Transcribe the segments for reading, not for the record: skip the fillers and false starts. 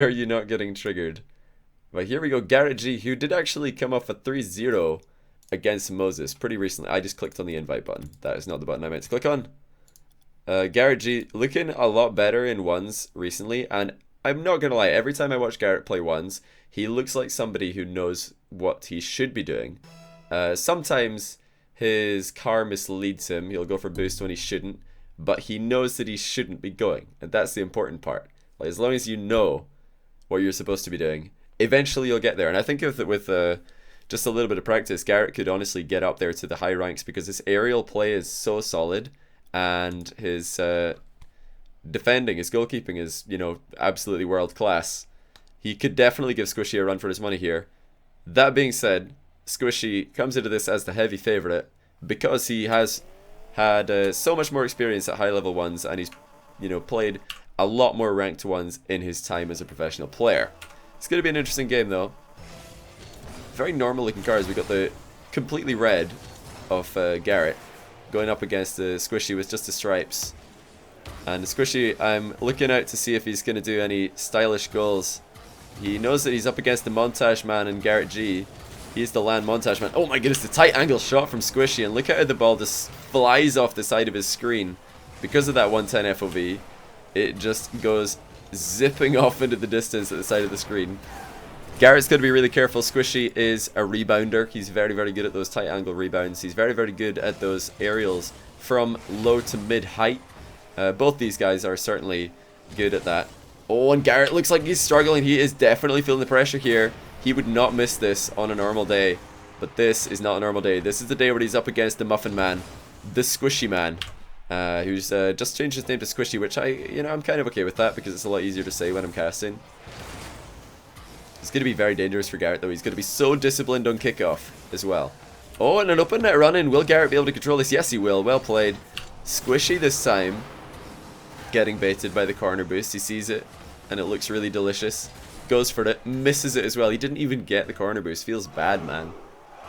Are you not getting triggered? But here we go, Garrett G, who did actually come off a 3-0 against Moses pretty recently. I just clicked on the invite button. That is not the button I meant to click on. Garrett G looking a lot better in ones recently, and I'm not gonna lie, every time I watch Garrett play ones, he looks like somebody who knows what he should be doing. Sometimes his car misleads him. He'll go for boost when he shouldn't, but he knows that he shouldn't be going, and that's the important part. Like, as long as you know what you're supposed to be doing, eventually you'll get there. And I think with just a little bit of practice, Garrett could honestly get up there to the high ranks because his aerial play is so solid, and his defending, his goalkeeping is, you know, absolutely world class. He could definitely give Squishy a run for his money here. That being said, Squishy comes into this as the heavy favourite because he has had so much more experience at high level ones, and he's, you know, played a lot more ranked ones in his time as a professional player. It's going to be an interesting game though. Very normal looking cards. We got the completely red of Garrett going up against the Squishy with just the stripes. And the Squishy, I'm looking out to see if he's going to do any stylish goals. He knows that he's up against the Montage Man and Garrett G. He's the land Montage Man. Oh my goodness, the tight angle shot from Squishy, and look how the ball just flies off the side of his screen. Because of that 110 FOV, it just goes zipping off into the distance at the side of the screen. Garrett's going to be really careful. Squishy is a rebounder. He's very, very good at those tight angle rebounds. He's very, very good at those aerials from low to mid height. Both these guys are certainly good at that. Oh, and Garrett looks like he's struggling. He is definitely feeling the pressure here. He would not miss this on a normal day, but this is not a normal day. This is the day where he's up against the Muffin Man, the Squishy Man, who's just changed his name to Squishy, which I'm kind of okay with that because it's a lot easier to say when I'm casting. It's going to be very dangerous for Garrett though. He's going to be so disciplined on kickoff as well. Oh, and an open net run-in. Will Garrett be able to control this? Yes, he will. Well played. Squishy this time, getting baited by the corner boost. He sees it, and it looks really delicious. Goes for it, misses it as well. He didn't even get the corner boost. Feels bad, man.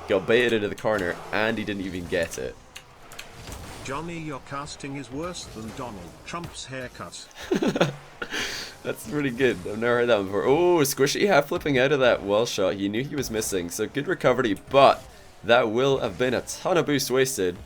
Got baited into the corner, and he didn't even get it. Johnny, your casting is worse than Donald Trump's haircut. That's pretty good. I've never heard that before. Oh, Squishy half flipping out of that wall shot. He knew he was missing, so good recovery, but that will have been a ton of boost wasted.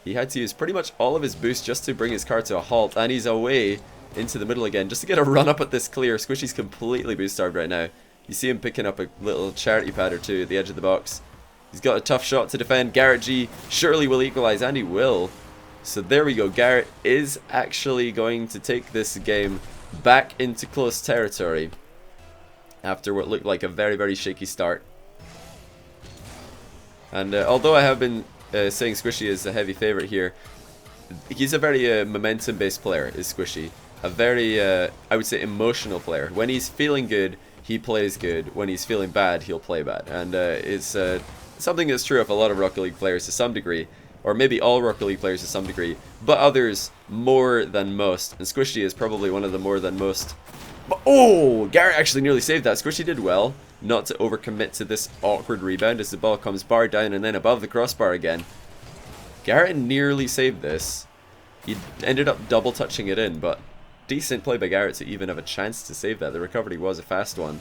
He had to use pretty much all of his boost just to bring his car to a halt, and he's away into the middle again just to get a run up at this clear. Squishy's completely boost starved right now. You see him picking up a little charity pad or two at the edge of the box. He's got a tough shot to defend. Garrett G surely will equalize, and he will. So there we go. Garrett is actually going to take this game back into close territory after what looked like a very, very shaky start. And although I have been saying Squishy is a heavy favorite here, he's a very momentum-based player, is Squishy. A very, I would say, emotional player. When he's feeling good, he plays good. When he's feeling bad, he'll play bad. And it's something that's true of a lot of Rocket League players to some degree, or maybe all Rocket League players to some degree, but others more than most. And Squishy is probably one of the more than most. But, oh, Garrett actually nearly saved that. Squishy did well not to overcommit to this awkward rebound as the ball comes bar down and then above the crossbar again. Garrett nearly saved this. He ended up double touching it in, but decent play by Garrett to even have a chance to save that. The recovery was a fast one.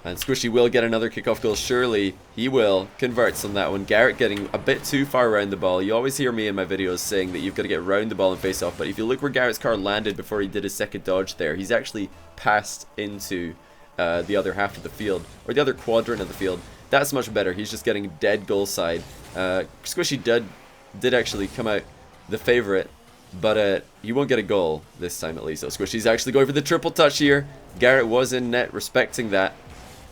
And Squishy will get another kickoff goal. Surely he will. Converts on that one. Garrett getting a bit too far around the ball. You always hear me in my videos saying that you've got to get around the ball and face off. But if you look where Garrett's car landed before he did his second dodge there, he's actually passed into the other half of the field, or the other quadrant of the field. That's much better. He's just getting dead goal side. Squishy did actually come out the favorite, but he won't get a goal this time at least. So Squishy's actually going for the triple touch here. Garrett was in net, respecting that.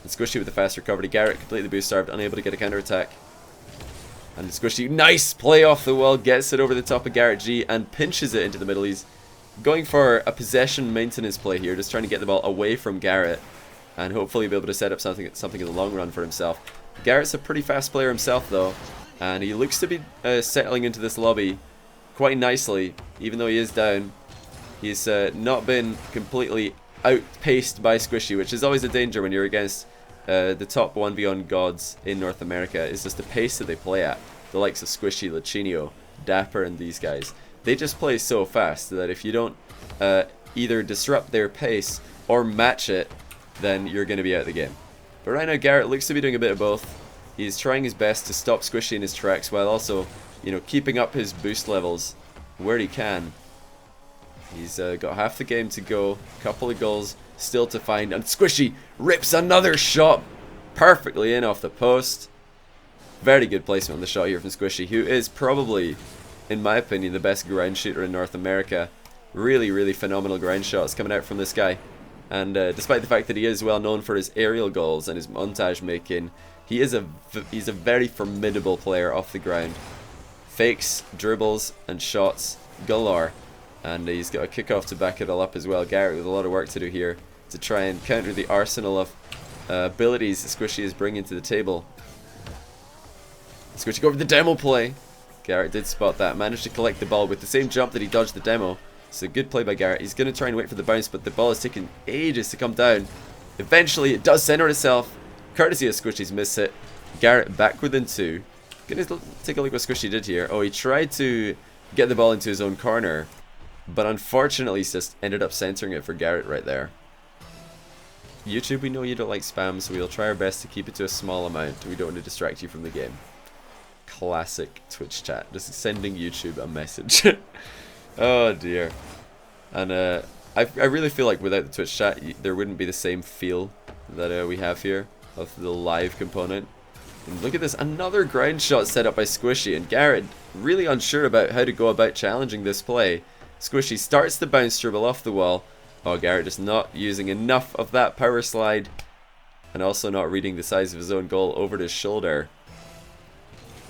And Squishy with the fast recovery. Garrett completely boost starved, unable to get a counter attack. And Squishy, nice play off the wall, gets it over the top of Garrett G and pinches it into the middle. He's going for a possession maintenance play here, just trying to get the ball away from Garrett and hopefully be able to set up something in the long run for himself. Garrett's a pretty fast player himself though, and he looks to be settling into this lobby quite nicely, even though he is down. He's not been completely outpaced by Squishy, which is always a danger when you're against the top 1v1 gods in North America. Is just the pace that they play at. The likes of Squishy, Lachinio, Dapper, and these guys. They just play so fast that if you don't either disrupt their pace or match it, then you're going to be out of the game. But right now Garrett looks to be doing a bit of both. He's trying his best to stop Squishy in his tracks while also, you know, keeping up his boost levels where he can. He's got half the game to go, a couple of goals still to find, and Squishy rips another shot perfectly in off the post. Very good placement on the shot here from Squishy, who is probably, in my opinion, the best ground shooter in North America. Really, really phenomenal ground shots coming out from this guy. And despite the fact that he is well known for his aerial goals and his montage making, he's a very formidable player off the ground. Fakes, dribbles, and shots galore. And he's got a kickoff to back it all up as well. Garrett with a lot of work to do here to try and counter the arsenal of abilities that Squishy is bringing to the table. Squishy go over the demo play. Garrett did spot that, managed to collect the ball with the same jump that he dodged the demo. So good play by Garrett. He's going to try and wait for the bounce, but the ball is taking ages to come down. Eventually it does center itself, courtesy of Squishy's miss hit. Garrett back within two. Gonna take a look what Squishy did here. Oh, he tried to get the ball into his own corner, but unfortunately he's just ended up centering it for Garrett right there. YouTube, we know you don't like spam, so we'll try our best to keep it to a small amount. We don't want to distract you from the game. Classic Twitch chat, just sending YouTube a message. Oh dear. And I really feel like without the Twitch chat there wouldn't be the same feel that we have here of the live component. And look at this, another ground shot set up by Squishy, and Garrett really unsure about how to go about challenging this play. Squishy starts the bounce dribble off the wall. Oh, Garrett just not using enough of that power slide, and also not reading the size of his own goal over his shoulder.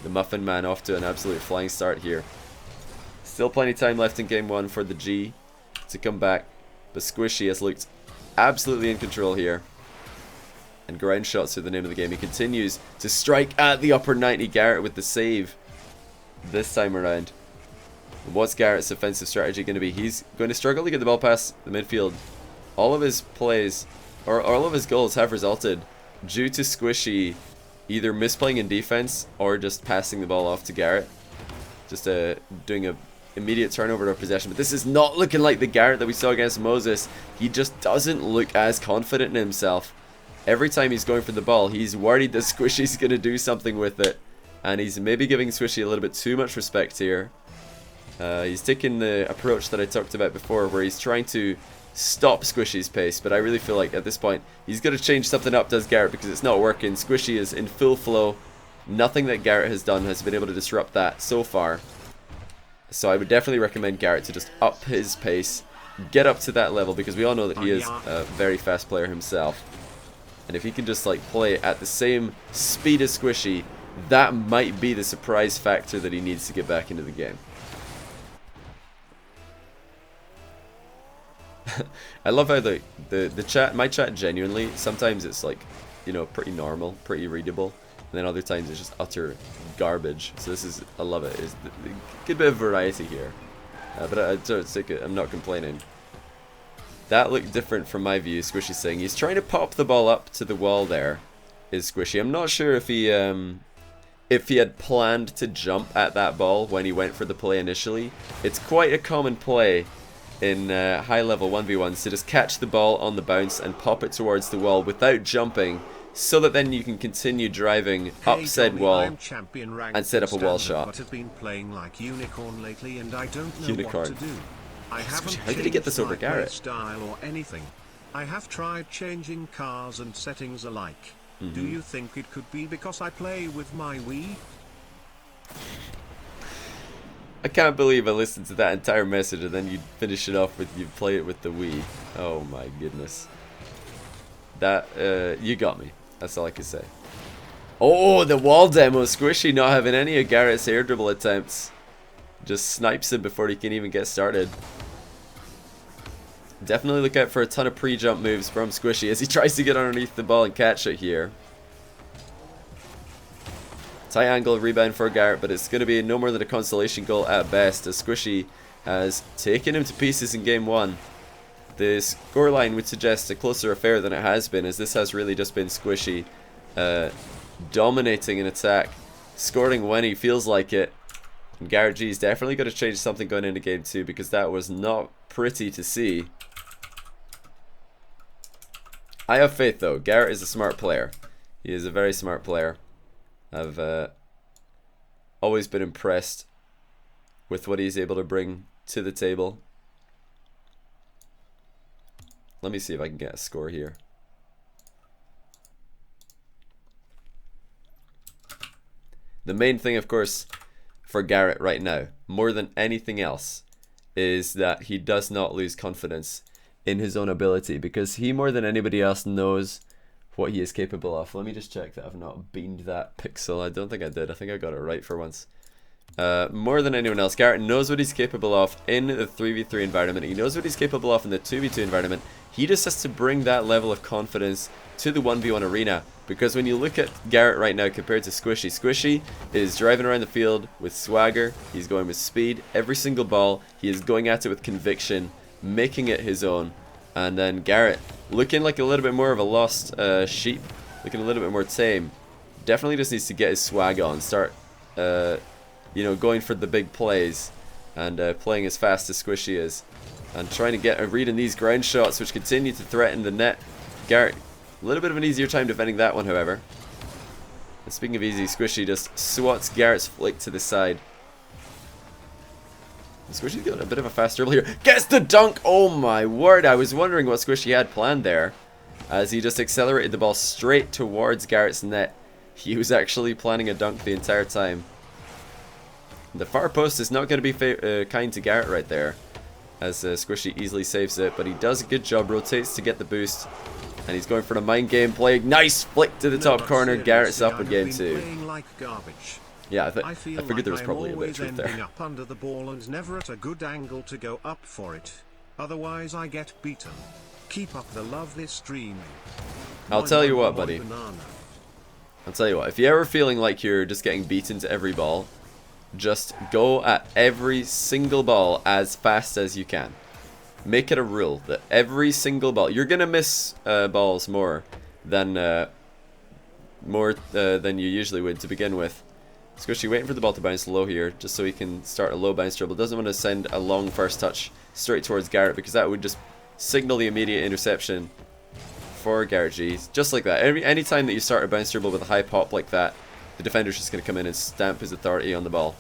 The Muffin Man off to an absolute flying start here. Still plenty of time left in game one for the G to come back, but Squishy has looked absolutely in control here. And ground shots are the name of the game. He continues to strike at the upper 90. Garrett with the save this time around. What's Garrett's offensive strategy going to be? He's going to struggle to get the ball past the midfield. All of his plays, or all of his goals have resulted due to Squishy either misplaying in defense or just passing the ball off to Garrett. Just doing a immediate turnover of possession. But this is not looking like the Garrett that we saw against Moses. He just doesn't look as confident in himself. Every time he's going for the ball, he's worried that Squishy's going to do something with it. And he's maybe giving Squishy a little bit too much respect here. He's taking the approach that I talked about before, where he's trying to stop Squishy's pace. But I really feel like at this point, he's got to change something up, does Garrett, because it's not working. Squishy is in full flow. Nothing that Garrett has done has been able to disrupt that so far. So I would definitely recommend Garrett to just up his pace, get up to that level, because we all know that he is a very fast player himself. And if he can just like play at the same speed as Squishy, that might be the surprise factor that he needs to get back into the game. I love how the chat, my chat genuinely, sometimes it's like, you know, pretty normal, pretty readable. And then other times it's just utter garbage. So this is, I love it. It's a good bit of variety here. But I'm not complaining. That looked different from my view, Squishy's saying. He's trying to pop the ball up to the wall there, is Squishy. I'm not sure if he had planned to jump at that ball when he went for the play initially. It's quite a common play in high-level 1v1s to just catch the ball on the bounce and pop it towards the wall without jumping, so that then you can continue driving up said wall and set up a wall shot. But I've been playing like Unicorn lately and I don't know Unicorn. what to do. I haven't How did he get this over changed my Garrett? style or anything. I have tried changing cars and settings alike. Do you think it could be because I play with my Wii? I can't believe I listened to that entire message and then you finish it off with you play it with the Wii. Oh my goodness. That, you got me. That's all I can say. Oh, the wall demo. Squishy not having any of Garrett's air dribble attempts. Just snipes him before he can even get started. Definitely look out for a ton of pre-jump moves from Squishy as he tries to get underneath the ball and catch it here. Tight angle rebound for Garrett, but it's going to be no more than a consolation goal at best, as Squishy has taken him to pieces in game one. The scoreline would suggest a closer affair than it has been, as this has really just been Squishy dominating an attack, scoring when he feels like it. And Garrett G's definitely got to change something going into game two, because that was not pretty to see. I have faith though. Garrett is a smart player. He is a very smart player. I've always been impressed with what he's able to bring to the table. Let me see if I can get a score here. The main thing, of course, for Garrett right now, more than anything else, is that he does not lose confidence in his own ability, because he more than anybody else knows what he is capable of. Let me just check that I've not beamed that pixel. I don't think I did. I think I got it right for once. More than anyone else, Garrett knows what he's capable of in the 3v3 environment. He knows what he's capable of in the 2v2 environment. He just has to bring that level of confidence to the 1v1 arena. Because when you look at Garrett right now compared to Squishy, Squishy is driving around the field with swagger. He's going with speed. Every single ball, he is going at it with conviction, making it his own. And then Garrett, looking like a little bit more of a lost sheep, looking a little bit more tame. Definitely just needs to get his swag on, start you know, going for the big plays and playing as fast as Squishy is, and trying to get a read in these ground shots, which continue to threaten the net. Garrett, a little bit of an easier time defending that one, however. And speaking of easy, Squishy just swats Garrett's flick to the side. And Squishy's got a bit of a fast dribble here. Gets the dunk! Oh my word, I was wondering what Squishy had planned there, as he just accelerated the ball straight towards Garrett's net. He was actually planning a dunk the entire time. The far post is not going to be kind to Garrett right there, as Squishy easily saves it, but he does a good job, rotates to get the boost, and he's going for the mind game play. Nice flick to the top corner. Garrett's up in game 2. Like garbage. Yeah, I figured there was probably a bit of truth there. Up under the ball and never at a good angle to go up for it. Otherwise I get beaten. Keep up the lovely streaming. I'll tell you what, buddy. I'll tell you what, if you're ever feeling like you're just getting beaten to every ball, just go at every single ball as fast as you can. Make it a rule that every single ball, you're gonna miss balls more than you usually would to begin with. Squishy waiting for the ball to bounce low here, just so he can start a low bounce dribble. Doesn't want to send a long first touch straight towards Garrett, because that would just signal the immediate interception for Garrett G. Just like that. Any time that you start a bounce dribble with a high pop like that, the defender's just going to come in and stamp his authority on the ball.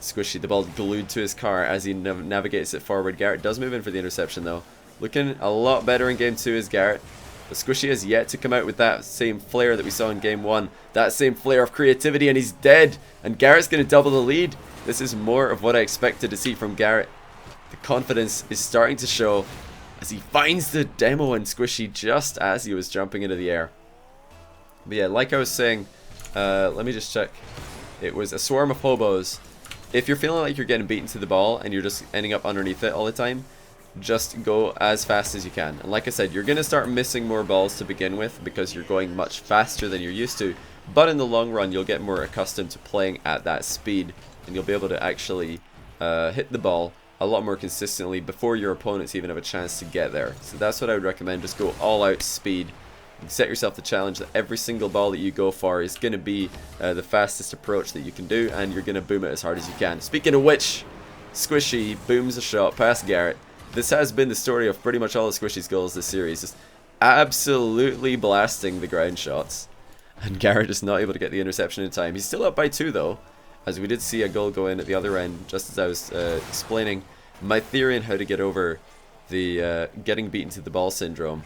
Squishy, the ball glued to his car as he navigates it forward. Garrett does move in for the interception though. Looking a lot better in game 2 is Garrett. But Squishy has yet to come out with that same flair that we saw in game 1. That same flair of creativity, and he's dead. And Garrett's going to double the lead. This is more of what I expected to see from Garrett. The confidence is starting to show as he finds the demo in Squishy just as he was jumping into the air. But yeah, like I was saying, let me just check. It was a swarm of hobos. If you're feeling like you're getting beaten to the ball and you're just ending up underneath it all the time, just go as fast as you can. And like I said, you're going to start missing more balls to begin with because you're going much faster than you're used to. But in the long run, you'll get more accustomed to playing at that speed, and you'll be able to actually hit the ball a lot more consistently before your opponents even have a chance to get there. So that's what I would recommend. Just go all out speed. Set yourself the challenge that every single ball that you go for is going to be the fastest approach that you can do, and you're going to boom it as hard as you can. Speaking of which, Squishy booms a shot past Garrett. This has been the story of pretty much all of Squishy's goals this series. Just absolutely blasting the ground shots. And Garrett is not able to get the interception in time. He's still up by 2 though, as we did see a goal go in at the other end, just as I was explaining my theory on how to get over the getting beaten to the ball syndrome.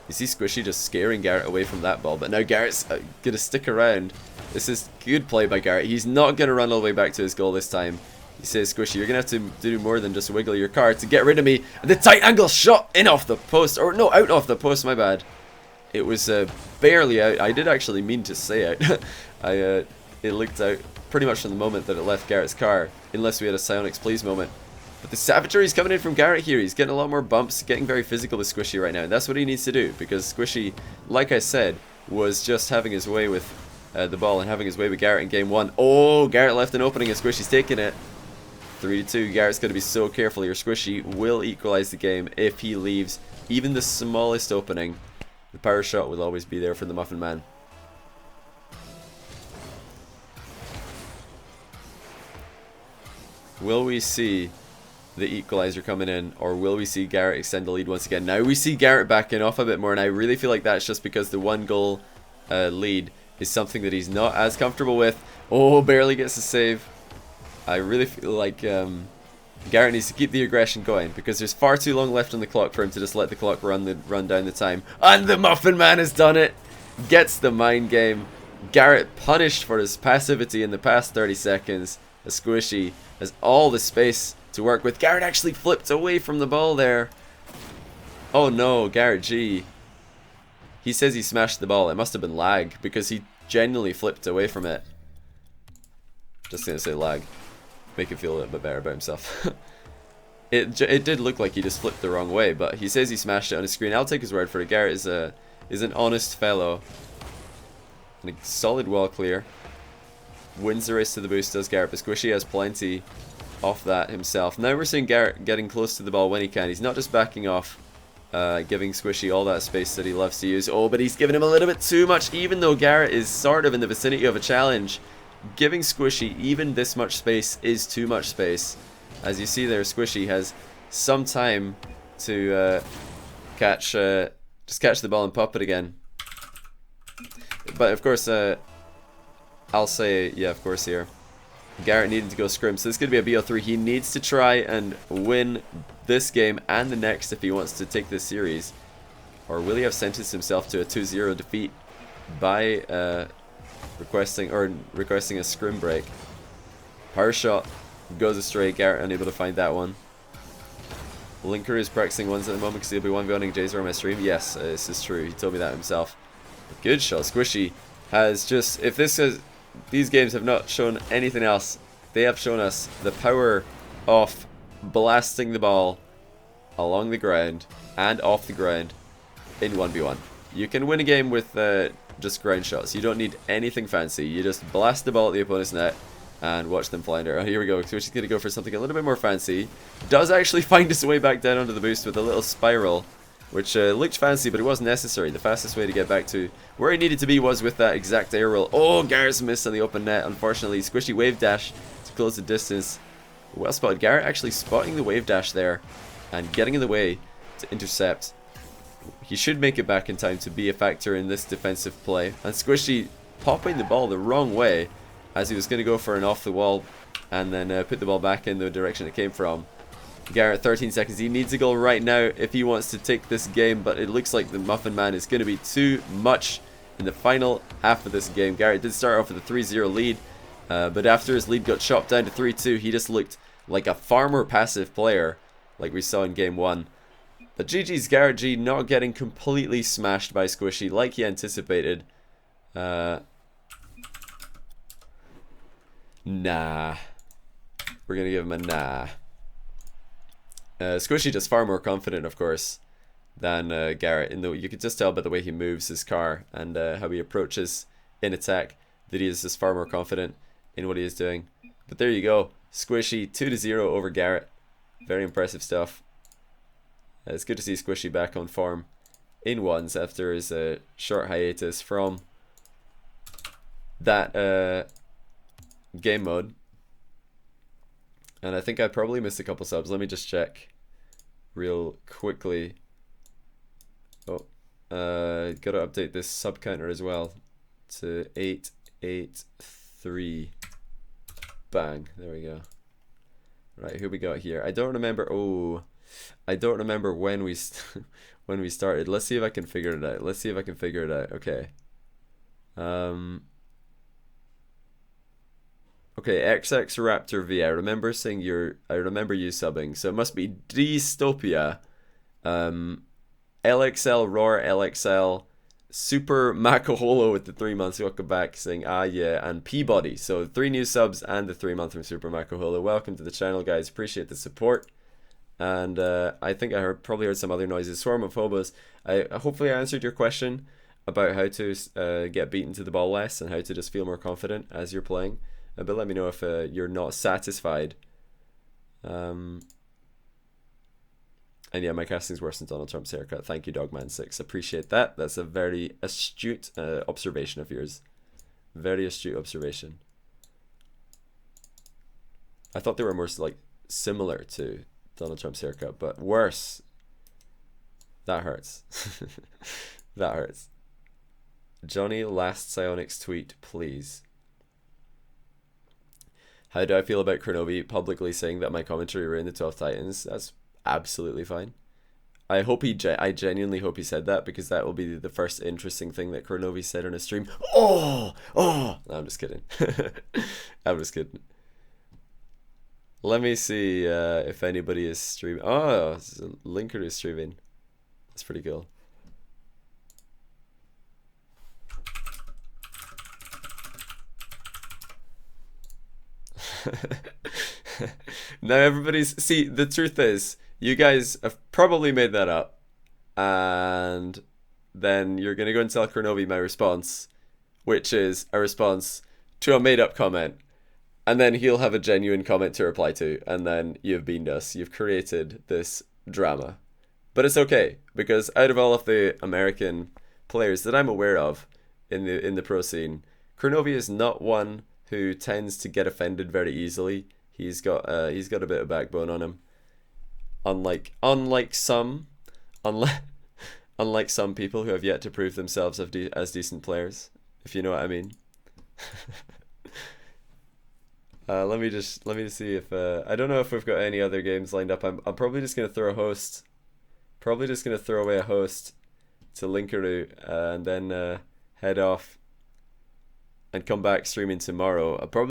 You see Squishy just scaring Garrett away from that ball, but now Garrett's going to stick around. This is good play by Garrett. He's not going to run all the way back to his goal this time. He says, Squishy, you're going to have to do more than just wiggle your car to get rid of me. And the tight angle shot in off the post. Or no, out off the post, my bad. It was barely out. I did actually mean to say out. It looked out pretty much from the moment that it left Garrett's car. Unless we had a Psionics please moment. But the savagery is coming in from Garrett here. He's getting a lot more bumps, getting very physical with Squishy right now. And that's what he needs to do. Because Squishy, like I said, was just having his way with the ball and having his way with Garrett in game 1. Oh, Garrett left an opening and Squishy's taking it. 3-2. Garrett's going to be so careful here. Squishy will equalize the game if he leaves even the smallest opening. The power shot will always be there for the Muffin Man. Will we see the equalizer coming in, or will we see Garrett extend the lead once again? Now we see Garrett backing off a bit more, and I really feel like that's just because the 1-goal lead is something that he's not as comfortable with. Oh, barely gets a save. I really feel like Garrett needs to keep the aggression going, because there's far too long left on the clock for him to just let the clock run down the time. And the Muffin Man has done it! Gets the mind game. Garrett punished for his passivity in the past 30 seconds. As Squishy has all the space to work with. Garrett actually flipped away from the ball there. Oh no, Garrett G. He says he smashed the ball. It must have been lag, because he genuinely flipped away from it. Just gonna say lag. Make him feel a little bit better about himself. It did look like he just flipped the wrong way, but he says he smashed it on his screen. I'll take his word for it. Garrett is an honest fellow. And a solid wall clear. Wins the race to the boost, does Garrett, but Squishy has plenty off that himself. Now we're seeing Garrett getting close to the ball when he can. He's not just backing off, giving Squishy all that space that he loves to use. Oh, but he's giving him a little bit too much, even though Garrett is sort of in the vicinity of a challenge. Giving Squishy even this much space is too much space. As you see there, Squishy has some time to just catch the ball and pop it again. But of course, I'll say, yeah, of course here. Garrett needed to go scrim, so this is going to be a BO3. He needs to try and win this game and the next if he wants to take this series. Or will he have sentenced himself to a 2-0 defeat by requesting a scrim break? Power shot goes astray. Garrett unable to find that one. Linker is practicing ones at the moment because he'll be 1v1ing Jazer on my stream. Yes, this is true. He told me that himself. Good shot. Squishy has just, if these games have not shown anything else, they have shown us the power of blasting the ball along the ground and off the ground in 1v1. You can win a game with just ground shots. You don't need anything fancy. You just blast the ball at the opponent's net and watch them flounder. Oh, here we go. Squishy's going to go for something a little bit more fancy. Does actually find his way back down onto the boost with a little spiral, which looked fancy, but it wasn't necessary. The fastest way to get back to where he needed to be was with that exact air roll. Oh, Garrett's missed on the open net, unfortunately. Squishy wave dash to close the distance. Well spotted. Garrett actually spotting the wave dash there and getting in the way to intercept. He should make it back in time to be a factor in this defensive play. And Squishy popping the ball the wrong way as he was going to go for an off the wall and then put the ball back in the direction it came from. Garrett, 13 seconds. He needs a goal right now if he wants to take this game, but it looks like the Muffin Man is going to be too much in the final half of this game. Garrett did start off with a 3-0 lead, but after his lead got chopped down to 3-2, he just looked like a far more passive player like we saw in game 1. But GG's Garrett G not getting completely smashed by Squishy like he anticipated. Nah. We're going to give him a nah. Squishy just far more confident, of course, than Garrett. You could just tell by the way he moves his car and how he approaches in attack that he is just far more confident in what he is doing. But there you go. Squishy 2-0 over Garrett. Very impressive stuff. It's good to see Squishy back on form in ones after his short hiatus from that game mode. And I think I probably missed a couple subs. Let me just check real quickly. Oh, gotta update this sub counter as well to 883. Bang, there we go. Right, who we got here? I don't remember. Oh, I don't remember when we when we started. Let's see if I can figure it out. Okay. Okay, XX Raptor V. I remember seeing I remember you subbing. So it must be Dystopia, LXL Roar LXL, Super Macaholo with the 3 months. Welcome back, saying ah yeah, and Peabody. So 3 new subs and the 3 month from Super Macaholo. Welcome to the channel, guys. Appreciate the support. And I think I probably heard some other noises. Swarm of Hobos. Hopefully I answered your question about how to get beaten to the ball less and how to just feel more confident as you're playing. But let me know if you're not satisfied. And yeah, my casting's worse than Donald Trump's haircut. Thank you, Dogman6. Appreciate that. That's a very astute observation of yours. Very astute observation. I thought they were more like similar to Donald Trump's haircut, but worse. That hurts. That hurts. Johnny, last Psionics tweet, please. How do I feel about Kronovi publicly saying that my commentary ruined the 12 Titans? That's absolutely fine. I hope I genuinely hope he said that, because that will be the first interesting thing that Kronovi said on a stream. Oh! No, I'm just kidding. I'm just kidding. Let me see if anybody is streaming. Oh, Linker is streaming. That's pretty cool. Now everybody's... See, the truth is, you guys have probably made that up. And then you're going to go and tell Kronovi my response, which is a response to a made-up comment. And then he'll have a genuine comment to reply to. And then you've beamed us. You've created this drama. But it's okay, because out of all of the American players that I'm aware of in the pro scene, Kronovi is not one who tends to get offended very easily. He's got a bit of backbone on him. Unlike some people who have yet to prove themselves as decent players, if you know what I mean. Let me just see if I don't know if we've got any other games lined up. I'm probably just gonna throw a host. Probably just gonna throw away a host to Linkaroo and then head off and come back streaming tomorrow. I'll probably